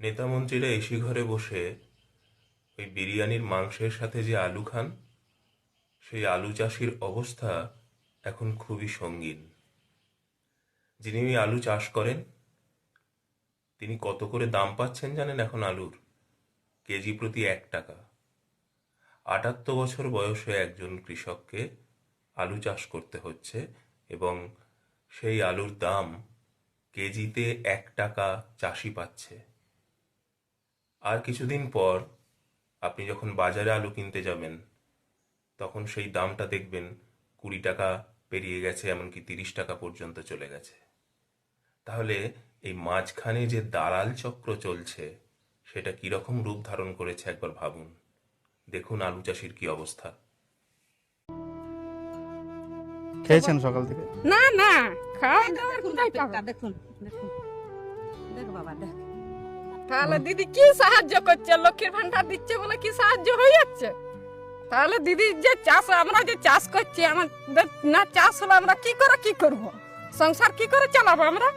নেতা মন্ত্রীরা এসি ঘরে বসে ওই বিরিয়ানির মাংসের সাথে যে আলু খান, সেই আলু চাষির অবস্থা এখন খুবই সঙ্গীন। যিনি ওই আলু চাষ করেন তিনি কত করে দাম পাচ্ছেন জানেন এখন আলুর? কেজি প্রতি 1 টাকা। 78 বছর বয়সে একজন কৃষককে আলু চাষ করতে হচ্ছে, এবং সেই আলুর দাম কেজিতে 1 টাকা চাষি পাচ্ছে। আর কিছুদিন পর আপনি যখন বাজারে আলু কিনতে যাবেন, তখন সেই দামটা দেখবেন 20 টাকা পেরিয়ে গেছে, এমনকি 30 টাকা পর্যন্ত চলে গেছে। তাহলে এই মাঝখানে যে দালাল চক্র চলছে, সেটা কিরকম রূপ ধারণ করেছে একবার ভাবুন। দেখুন আলু চাষির কি অবস্থা। খেয়েছেন সকাল থেকে? না না, খাওয়া দাওয়া কোথায় পাবো? দেখুন দেখুন দেখ বাবা দেখ। তাহলে দিদি কি সাহায্য করছে? লক্ষ্মীর ভান্ডার দিচ্ছে বলে কি সাহায্য হয়ে যাচ্ছে? তাহলে দিদি যে চাষ, আমরা যে চাষ করছি, আমাদের না চাষ হলে আমরা কি করে কি করব? সংসার কি করে চালাবো আমরা?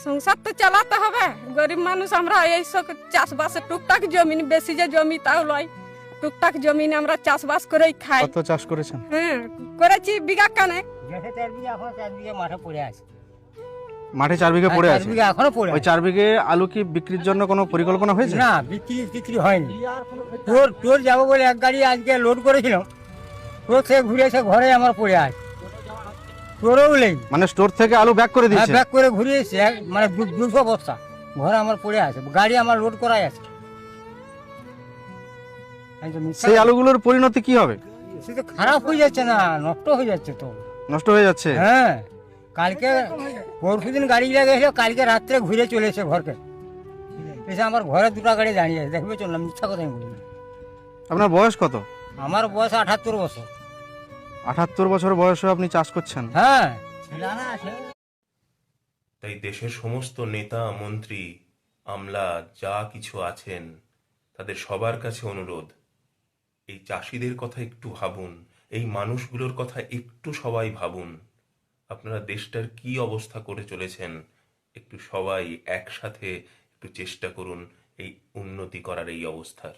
সংসার তো চালাতে হবে। গরিব মানুষ আমরা, এইসব চাষবাসে টুকটাক জমি, বেশি যে জমি তাও লয়, টুকটাক জমিনে আমরা চাষবাস করেই খাই। কত চাষ করেছেন? হ্যাঁ, করেছি বিঘা কানে। গেছে 4 বিঘা, এখন 4 বিঘা মাঠে পড়ে আছে। মাঠে 4 বিঘা পড়ে 4 আছে। বিঘা এখনো পড়ে ওই আছে। 4 বিঘে আলু কি বিক্রির জন্য কোনো পরিকল্পনা হয়েছে? না, বিক্রি হয়নি। তোর যাবো বলে এক গাড়ি আজকে লোড করেছিলাম, তোর সে ঘুরে এসে ঘরে আমার পড়ে আছে। তোরও নেই, মানে স্টোর থেকে আলু ব্যাক করে দিয়েছে? ব্যাক করে ঘুরে এসে মানে 200 বস্তা ঘরে আমার পড়ে আছে, গাড়ি আমার লোড করাই আছে। সেই আলুগুলোর পরিণতি কি হবে? সে তো খারাপ হয়ে যাচ্ছে, না নষ্ট হয়ে যাচ্ছে তো। নষ্ট হয়ে যাচ্ছে? হ্যাঁ, কালকে পরশুদিন গাড়ি লেগেছিল, কালকে রাত্রে ঘুরে চলে এসে ঘরকে এসে আমার ঘরে 2টা গাড়ি দাঁড়িয়ে আছে। দেখবে চললাম, মিথ্যা কথা আমি বলি না। আপনার বয়স কত? আমার বয়স 78 বছর। 78 বছর বয়সে আপনি চাষ করছেন? হ্যাঁ, তাই দেশের সমস্ত নেতা মন্ত্রী আমলা যা কিছু আছেন, তাদের সবার কাছে অনুরোধ, এই চাষিদের কথা একটু ভাবুন, এই মানুষগুলোর কথা একটু সবাই ভাবুন। আপনারা দেশটার কি অবস্থা করে চলেছেন, একটু সবাই একসাথে একটু চেষ্টা করুন এই উন্নতি করার এই অবস্থার।